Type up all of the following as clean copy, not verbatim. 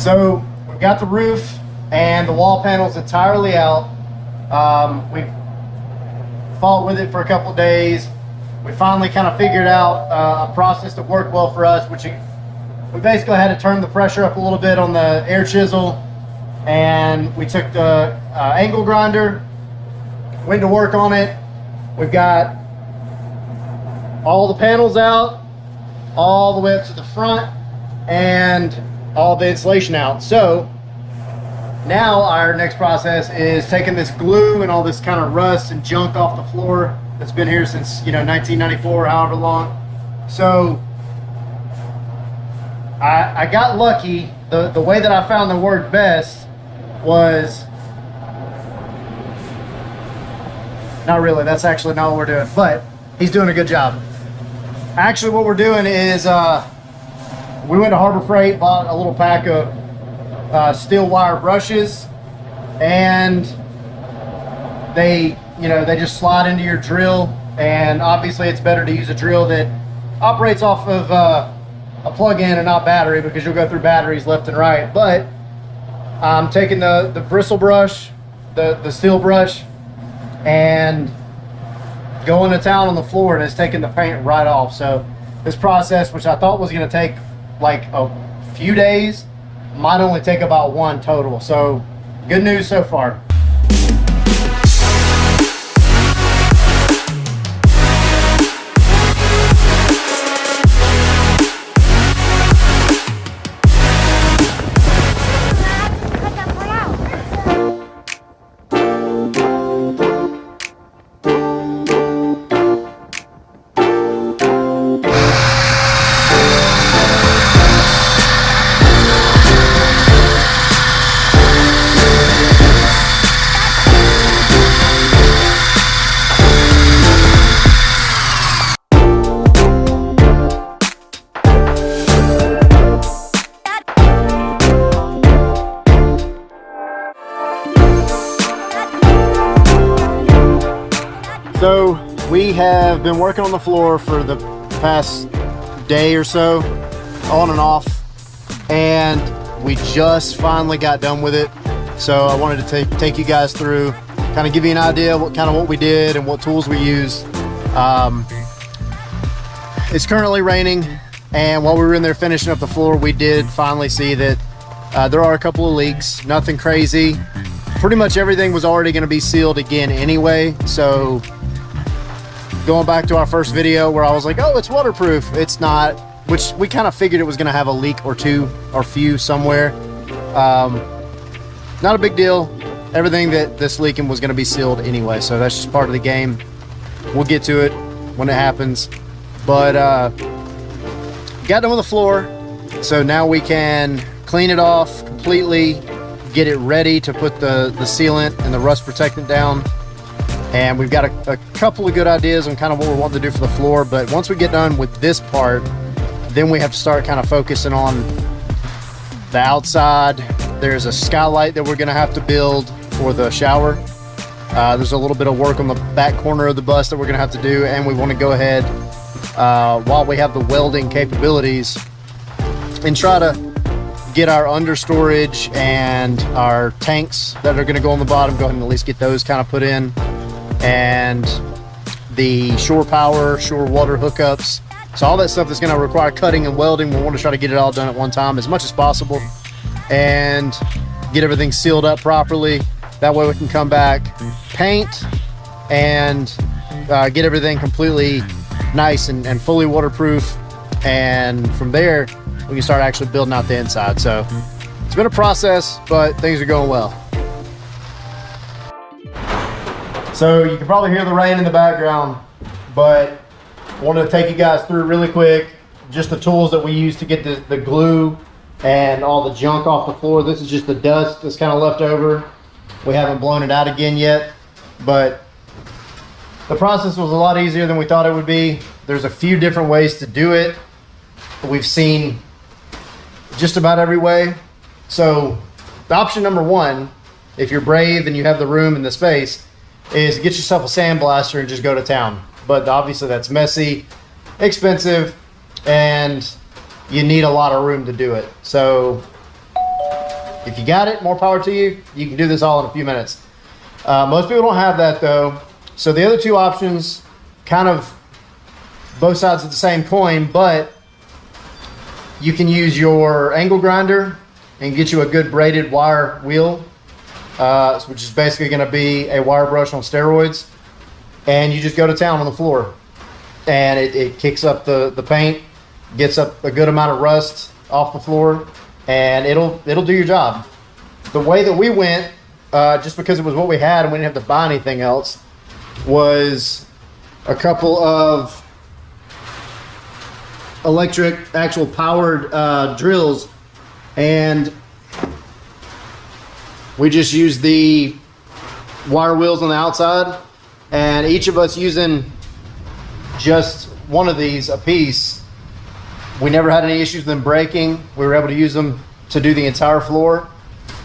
So we've got the roof and the wall panels entirely out. We've fought with it for a couple days. We finally kind of figured out a process that worked well for us, which we basically had to turn the pressure up a little bit on the air chisel, and we took the angle grinder, went to work on it. We've got all the panels out, all the way up to the front, and all the insulation out. So now our next process is taking this glue and all this kind of rust and junk off the floor that's been here since 1994, however long. So I got lucky. The way that I found the work best was, not really, that's actually not what we're doing, but he's doing a good job. Actually, what we're doing is we went to Harbor Freight, bought a little pack of steel wire brushes, and they just slide into your drill. And obviously it's better to use a drill that operates off of a plug-in and not battery, because you'll go through batteries left and right. But I'm taking the bristle brush, the steel brush, and going to town on the floor, and it's taking the paint right off. So this process, which I thought was going to take like a few days, might only take about one total. So good news so far. So we have been working on the floor for the past day or so, on and off, and we just finally got done with it. So I wanted to take you guys through, kind of give you an idea of what we did and what tools we used. It's currently raining, and while we were in there finishing up the floor, we did finally see that there are a couple of leaks. Nothing crazy. Pretty much everything was already going to be sealed again anyway. So going back to our first video where I was like, oh, it's waterproof, it's not, which we kind of figured it was going to have a leak or two or few somewhere. Not a big deal. Everything that's leaking was going to be sealed anyway, so that's just part of the game. We'll get to it when it happens. But got done with the floor, so now we can clean it off completely, get it ready to put the sealant and the rust protectant down. And we've got a couple of good ideas on kind of what we're wanting to do for the floor. But once we get done with this part, then we have to start kind of focusing on the outside. There's a skylight that we're going to have to build for the shower. There's a little bit of work on the back corner of the bus that we're going to have to do. And we want to go ahead, while we have the welding capabilities, and try to get our under storage and our tanks that are going to go on the bottom, go ahead and at least get those kind of put in. And the shore power, shore water hookups. So all that stuff that's going to require cutting and welding, we want to try to get it all done at one time as much as possible and get everything sealed up properly. That way we can come back, paint, and get everything completely nice and fully waterproof. And from there, we can start actually building out the inside. So it's been a process, but things are going well. So you can probably hear the rain in the background, but I wanted to take you guys through really quick just the tools that we use to get the glue and all the junk off the floor. This is just the dust that's kind of left over. We haven't blown it out again yet, but the process was a lot easier than we thought it would be. There's a few different ways to do it. We've seen just about every way. So the option number one, if you're brave and you have the room and the space, is get yourself a sandblaster and just go to town. But obviously that's messy, expensive, and you need a lot of room to do it. So If you got it, more power to you. You can do this all in a few minutes. Most people don't have that though. So the other two options, kind of both sides of the same coin, but you can use your angle grinder and get you a good braided wire wheel, which is basically going to be a wire brush on steroids. And you just go to town on the floor. And it kicks up the paint, gets up a good amount of rust off the floor, and it'll do your job. The way that we went, just because it was what we had and we didn't have to buy anything else, was a couple of electric, actual powered drills, and we just used the wire wheels on the outside, and each of us using just one of these a piece, we never had any issues with them breaking. We were able to use them to do the entire floor,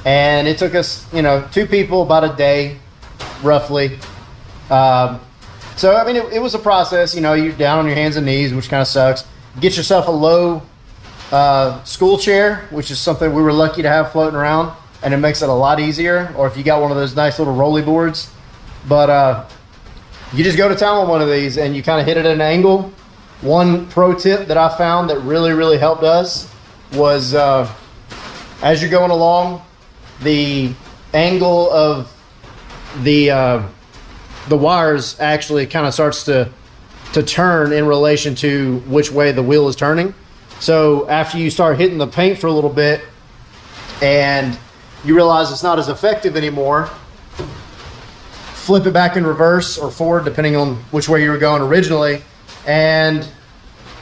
and it took us, you know, 2 people about a day roughly. So I mean, it was a process. You know, you're down on your hands and knees, which kind of sucks. Get yourself a low school chair, which is something we were lucky to have floating around, and it makes it a lot easier. Or if you got one of those nice little rolly boards, but you just go to town on one of these and you kind of hit it at an angle. One pro tip that I found that really helped us was as you're going along, the angle of the wires actually kind of starts to turn in relation to which way the wheel is turning. So after you start hitting the paint for a little bit and you realize it's not as effective anymore, flip it back in reverse or forward depending on which way you were going originally, and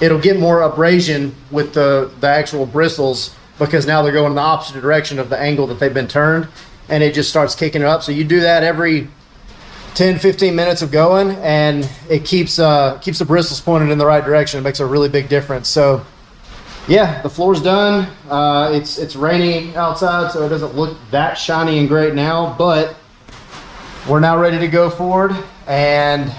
it'll get more abrasion with the actual bristles, because now they're going in the opposite direction of the angle that they've been turned, and it just starts kicking it up. So you do that every 10-15 minutes of going, and it keeps the bristles pointed in the right direction. It makes a really big difference. So yeah, the floor's done. It's rainy outside, so it doesn't look that shiny and great now, but we're now ready to go forward and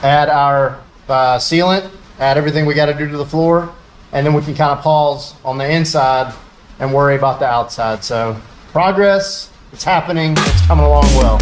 add our sealant, add everything we got to do to the floor, and then we can kind of pause on the inside and worry about the outside. So progress, it's happening, it's coming along well.